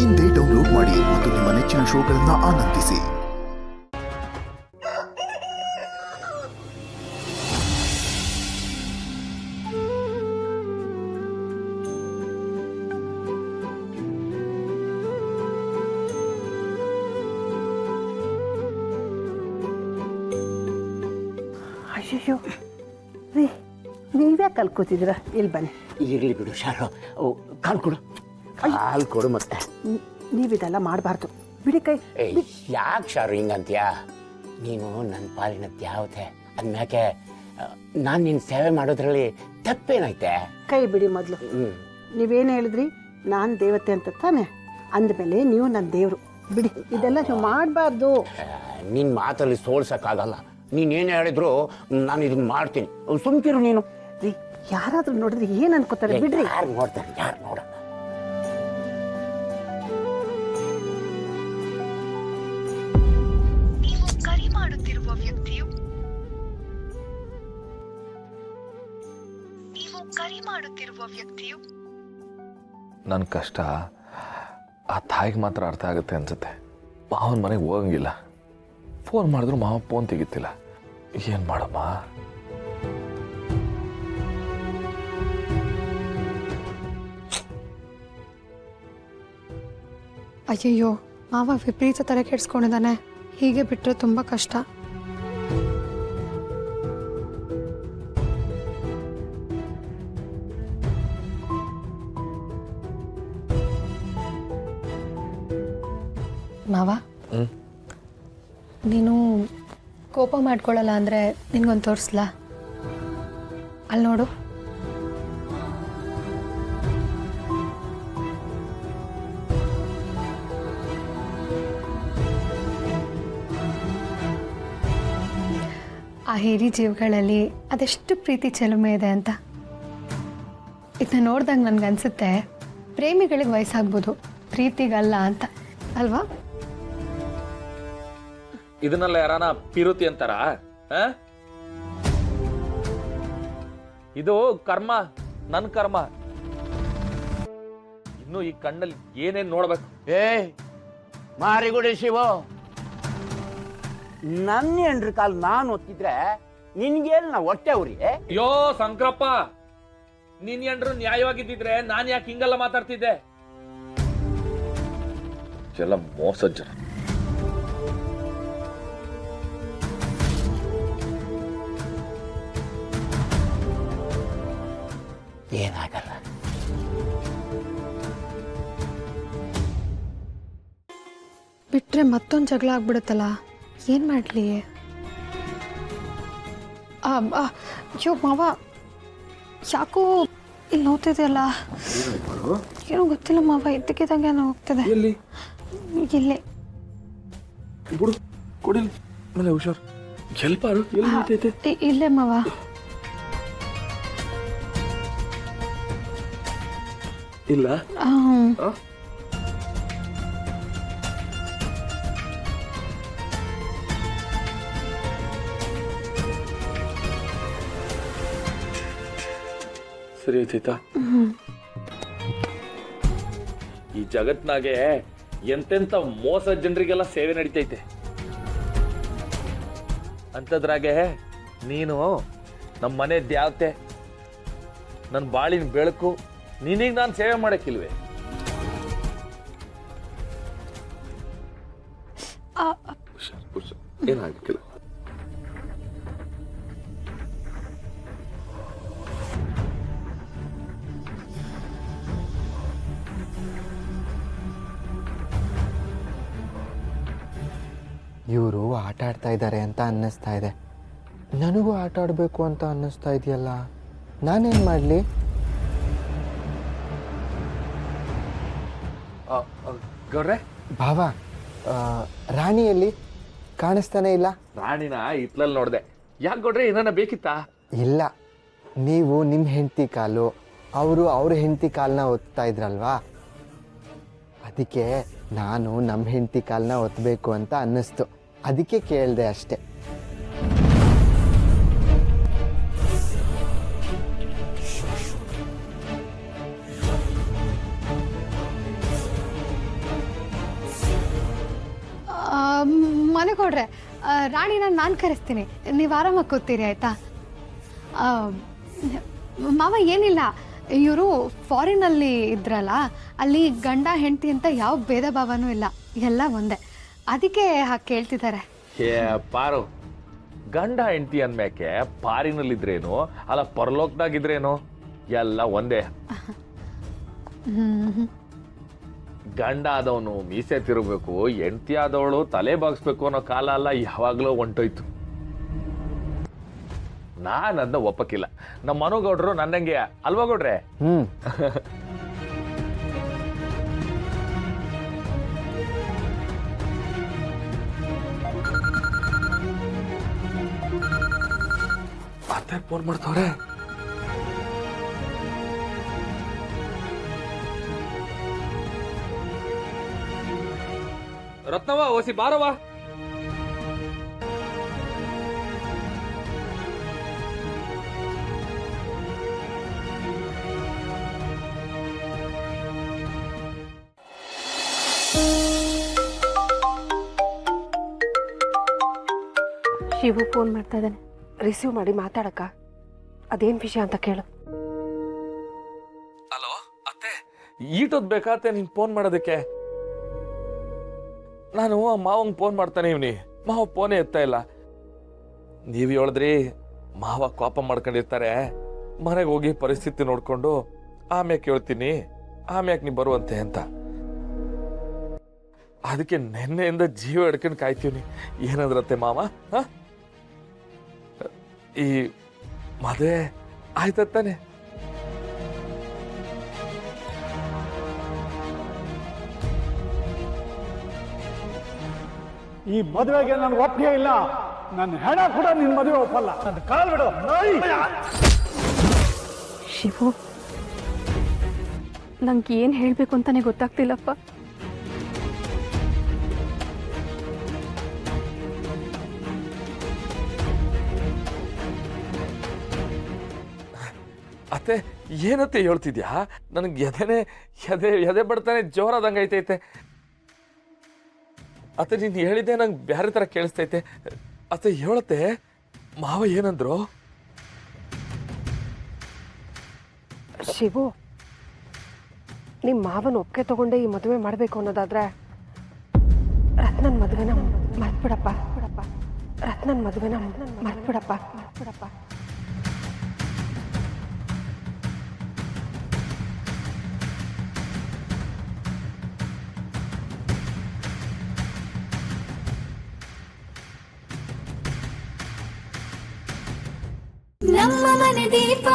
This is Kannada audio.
ಇಂದೇ ಡೌನ್ಲೋಡ್ ಮಾಡಿ ಮತ್ತು ನಿಮ್ಮ ನೆಚ್ಚಿನ ಶೋಗಳನ್ನು ಆನಂದಿಸಿ. ಅಯ್ಯೋ ರೀ, ನೀವ್ಯಾಕೆ ಕಲ್ಕೋತಿದ್ದೀರಾ? ಇಲ್ಲಿ ಬನ್ನಿ. ಇರಲಿ ಬಿಡು ಶಾರು, ಕಾಲು ಕೊಡು, ಕಾಲು ಕೊಡು. ಮತ್ತೆ ನೀವಿದೆಲ್ಲ ಮಾಡಬಾರ್ದು, ಬಿಡಿ ಕೈ. ಯಾಕೆ ಶಾರು ಹಿಂಗಂತೀಯ? ನೀನು ನನ್ನ ಪಾಲಿನ ದ್ಯಾವತೆ ಅಂದ್ಮ್ಯಾಕೆ ನಾನು ನಿನ್ನ ಸೇವೆ ಮಾಡೋದ್ರಲ್ಲಿ ತಪ್ಪೇನೈತೆ? ಕೈ ಬಿಡಿ ಮೊದಲು. ನೀವೇನು ಹೇಳಿದ್ರಿ? ನಾನು ದೇವತೆ ಅಂತ ತಾನೆ, ಅಂದಮೇಲೆ ನೀವು ನನ್ನ ದೇವರು. ಬಿಡಿ, ಇದೆಲ್ಲ ನೀವು ಮಾಡಬಾರ್ದು. ನಿನ್ನ ಮಾತಲ್ಲಿ ಸೋಲ್ಸೋಕ್ಕಾಗಲ್ಲ. ನೀನೇನು ಹೇಳಿದ್ರು ನಾನು ಇದನ್ನ ಮಾಡ್ತೀನಿ, ಸುಮ್ಕಿರು ನೀನು. ರೀ, ಯಾರಾದ್ರೂ ನೋಡಿದ್ರೆ ಏನು ಅನ್ಕೋತಾರೆ? ಬಿಡ್ರಿ. ಯಾರು ನೋಡ್ತಾರೆ? ಯಾರು ನೋಡ? ನೀವು ಕರೆ ಮಾಡುತ್ತಿರುವ ವ್ಯಕ್ತಿಯು ನನ್ನ ಕಷ್ಟ ಆ ತಾಯಿಗೆ ಮಾತ್ರ ಅರ್ಥ ಆಗುತ್ತೆ ಅನ್ಸುತ್ತೆ. ಮಾವನ ಮನೆಗೆ ಹೋಗಂಗಿಲ್ಲ, ಫೋನ್ ಮಾಡಿದ್ರು ಮಾವ ಫೋನ್ ತೆಗಿತಿಲ್ಲ. ಏನು ಮಾಡಮ್ಮ? ಅಯ್ಯಯ್ಯೋ, ಮಾವ ವಿಪರೀತ ತಲೆ ಕೆಡಿಸ್ಕೊಂಡಿದ್ದಾನೆ. ಹೀಗೆ ಬಿಟ್ಟರೆ ತುಂಬ ಕಷ್ಟ. ಮಾವ, ನೀನು ಕೋಪ ಮಾಡ್ಕೊಳ್ಳಲ್ಲ ಅಂದರೆ ನಿನ್ಗೊಂದು ತೋರಿಸ್ಲಾ? ಅಲ್ಲಿ ನೋಡು. ಆ ಹಿರಿ ಜೀವಗಳಲ್ಲಿ ಅದೆಷ್ಟು ಪ್ರೀತಿ ಚೆಲುಮೆ ಇದೆ ಅಂತ. ಇದನ್ನ ನೋಡ್ದಂಗೆ ನನಗನ್ಸುತ್ತೆ ಪ್ರೇಮಿಗಳಿಗೆ ವಯಸ್ಸಾಗ್ಬೋದು, ಪ್ರೀತಿಗಲ್ಲ ಅಂತ, ಅಲ್ವಾ? ಇದನ್ನೆಲ್ಲ ಯಾರಾನ ಪಿರುತಿ ಅಂತಾರ? ಇದು ಕರ್ಮ, ನನ್ನ ಕರ್ಮ. ಇನ್ನು ಈ ಕಣ್ಣಲ್ಲಿ ಏನೇನ್ ನೋಡ್ಬೇಕು? ಮಾರಿಗುಡಿ ಶಿವು, ನನ್ನ ಹೆಂಡ್ರ ಕಾಲ್ ನಾನು ಒತ್ತಿದ್ರೆ ನಿನ್ಗೇನು ನಾ ಹೊಟ್ಟೆ ಉರಿ? ಅಯ್ಯೋ ಸಂಕ್ರಪ್ಪ, ನಿನ್ ಎಂಡ್ರು ನ್ಯಾಯವಾಗಿದ್ದಿದ್ರೆ ನಾನು ಯಾಕೆ ಹಿಂಗೆಲ್ಲ ಮಾತಾಡ್ತಿದ್ದೆ? ಎಲ್ಲ ಮೋಸ ಜನ. ಏನಾಗಲ್ಲ. ಬಿಟ್ರೆ ಮತ್ತೊಂದು ಜಗಳ ಆಗ್ಬಿಡುತ್ತಲ್ಲ, ಏನು ಮಾಡಲಿ? ಅಯ್ಯೋ ಮಾವ, ಯಾಕೋ ಇಲ್ಲಿ ನೋಡ್ತಿದೆ ಅಲ್ಲ, ಏನೋ ಗೊತ್ತಿಲ್ಲ ಮಾವ, ಇದ್ದಕ್ಕಿದ್ದಂಗೆ ಏನೋ ಹೋಗ್ತಿದೆ. ಇಲ್ಲೇ ಹುಷಾರ್. ಇಲ್ಲೇ ಮಾವ. ಇಲ್ಲ ಸರಿ ಆಯ್ತಾಯ್ತಾ? ಈ ಜಗತ್ನಾಗೆ ಎಂತೆಂತ ಮೋಸ ಜನರಿಗೆಲ್ಲ ಸೇವೆ ನಡೀತೈತೆ. ಅಂತದ್ರಾಗೆ ನೀನು ನಮ್ಮ ಮನೆ ದ್ಯಾವತೆ, ನನ್ನ ಬಾಳಿನ ಬೆಳಕು, ನಿನಗೆ ನಾನು ಸೇವೆ ಮಾಡಕ್ಕಿಲ್ವೇ? ಏನಾಗಕ್ಕಿಲ್ಲ. ಇವರು ಆಟ ಆಡ್ತಾ ಇದ್ದಾರೆ ಅಂತ ಅನ್ನಿಸ್ತಾ ಇದೆ. ನನಗೂ ಆಟ ಆಡಬೇಕು ಅಂತ ಅನ್ನಿಸ್ತಾ ಇದೆಯಲ್ಲ, ನಾನೇನು ಮಾಡಲಿ? ಗೌಡ್ರೆ, ಭಾವ, ರಾಣಿಯಲ್ಲಿ ಕಾಣಿಸ್ತಾನೆ ಇಲ್ಲ. ರಾಣಿನ ಇತ್ಲಲ್ಲಿ ನೋಡ್ದೆ. ಯಾಕೆ ಗೌಡ್ರೆ, ಏನಾನ ಬೇಕಿತ್ತಾ? ಇಲ್ಲ, ನೀವು ನಿಮ್ಮ ಹೆಂಡತಿ ಕಾಲು, ಅವರು ಅವ್ರ ಹೆಂಡತಿ ಕಾಲನ್ನ ಒತ್ತಾ ಇದ್ರಲ್ವಾ, ಅದಕ್ಕೆ ನಾನು ನಮ್ಮ ಹೆಂಡತಿ ಕಾಲನ್ನ ಒತ್ತಬೇಕು ಅಂತ ಅನ್ನಿಸ್ತು. ಅದಕ್ಕೆ ಕೇಳಿದೆ ಅಷ್ಟೆ. ಮನೆಗೌಡ್ರೆ ರಾಣಿನ ನಾನು ಕರೆಸ್ತೀನಿ, ನೀವು ಆರಾಮಾಗಿ ಕೂತೀರಿ ಆಯಿತಾ? ಮಾವ ಏನಿಲ್ಲ, ಇವರು ಫಾರಿನಲ್ಲಿ ಇದ್ರಲ್ಲ, ಅಲ್ಲಿ ಗಂಡ ಹೆಂಡತಿ ಅಂತ ಯಾವ ಭೇದ ಭಾವನೂ ಇಲ್ಲ, ಎಲ್ಲ ಒಂದೇ, ಅದಕ್ಕೆ ಹಾಗೆ ಕೇಳ್ತಿದ್ದಾರೆ. ಪಾರು, ಗಂಡ ಹೆಂಡತಿ ಅಂದ್ಮ್ಯಾಕೆ ಪಾರಿನಲ್ಲಿದ್ರೇನು ಅಲ್ಲ ಪರಲೋಕದಾಗಿದ್ರೇನು ಎಲ್ಲ ಒಂದೇ. ಗಂಡ ಆದವನು ಮೀಸೆ ತಿರುಗಬೇಕು, ಹೆಂಡತಿ ಆದವಳು ತಲೆ ಬಾಗಿಸ್ಬೇಕು ಅನ್ನೋ ಕಾಲ ಅಲ್ಲ ಯಾವಾಗಲೂ ಹೊಂಟೋಯ್ತು. ನಾನು ಅದನ್ನ ಒಪ್ಪಕ್ಕಿಲ್ಲ. ನಮ್ಮ ಮನೋಗೌಡ್ರು ನನ್ನಂಗೆ ಅಲ್ವಾ ಗೌಡ್ರೆ? ಅತ್ತೆ ಫೋನ್ ಮಾಡ್ತವ್ರೆ. ರತ್ನವ ಓಸಿ ಬಾರವಾ. ಶಿವು ಫೋನ್ ಮಾಡ್ತಾ ಇದ್ದಾನೆ, ರಿಸೀವ್ ಮಾಡಿ ಮಾತಾಡಕ್ಕ. ಅದೇನ್ ವಿಷಯ ಅಂತ ಕೇಳು. ಹಲೋ ಅತ್ತೆ, ಈಟೊದ್ ಬೇಕಾತೆ ನಿನ್ ಫೋನ್ ಮಾಡೋದಕ್ಕೆ? ನಾನು ಮಾವಂಗ್ ಫೋನ್ ಮಾಡ್ತಾನೆ ಇವ್ನಿ, ಮಾವ ಫೋನೇ ಎತ್ತಾ ಇಲ್ಲ. ನೀವ್ ಹೇಳಿದ್ರಿ ಮಾವ ಕೋಪ ಮಾಡ್ಕೊಂಡಿರ್ತಾರೆ, ಮನೆಗೆ ಹೋಗಿ ಪರಿಸ್ಥಿತಿ ನೋಡ್ಕೊಂಡು ಆಮ್ಯಾಕೆ ಹೇಳ್ತೀನಿ, ಆಮ್ಯಾಕೆ ನೀ ಬರುವಂತೆ ಅಂತ. ಅದಕ್ಕೆ ನೆನ್ನೆಯಿಂದ ಜೀವ ಹಿಡ್ಕೊಂಡು ಕಾಯ್ತೀವ್ನಿ. ಏನಂದ್ರತ್ತೆ ಮಾವ? ಈ ಮದುವೆ ಆಯ್ತಾನೆ? ಈ ಮದುವೆಗೆ ನನ್ಗೆ ಒಪ್ಪಿಗೆ ಇಲ್ಲ. ನನ್ನ ಹೆಣ ಕೂಡ ನಿನ್ನ ಮದುವೆ ಒಪ್ಪಲ್ಲ. ನನ್ನ ಕಾಲ್ ಬಿಡು. ಶಿವು, ನಂಗೆ ಏನು ಹೇಳಬೇಕು ಅಂತಾನೆ ಗೊತ್ತಾಗ್ತಿಲ್ಲಪ್ಪ. ಅತ್ತೆ ಏನತ್ತೆ ಹೇಳ್ತಿದ್ಯಾ? ನನಗೆ ಎದೆ ಬಡ್ತಾನೆ ಜೋರಾದಂಗೆ ಐತೈತೆ. ಅತ್ತೆ ನೀನು ಹೇಳಿದ್ದೆ ನಂಗೆ ಬೇರೆ ಥರ ಕೇಳಿಸ್ತೈತೆ. ಅತ್ತೆ ಹೇಳತ್ತೆ, ಮಾವ ಏನಂದ್ರು? ಶಿವು, ನಿಮ್ಮ ಮಾವನ ಒಪ್ಪಿಗೆ ತಗೊಂಡೆ ಈ ಮದುವೆ ಮಾಡಬೇಕು ಅನ್ನೋದಾದ್ರೆ ರತ್ನನ್ ಮದುವೆನ ಮರ್ತ್ಬಿಡಪ್ಪ. ರತ್ನನ್ ಮದುವೆನ ಮರ್ತ್ಬಿಡಪ್ಪ. ನಮ್ಮ ಮನೆ ದೀಪ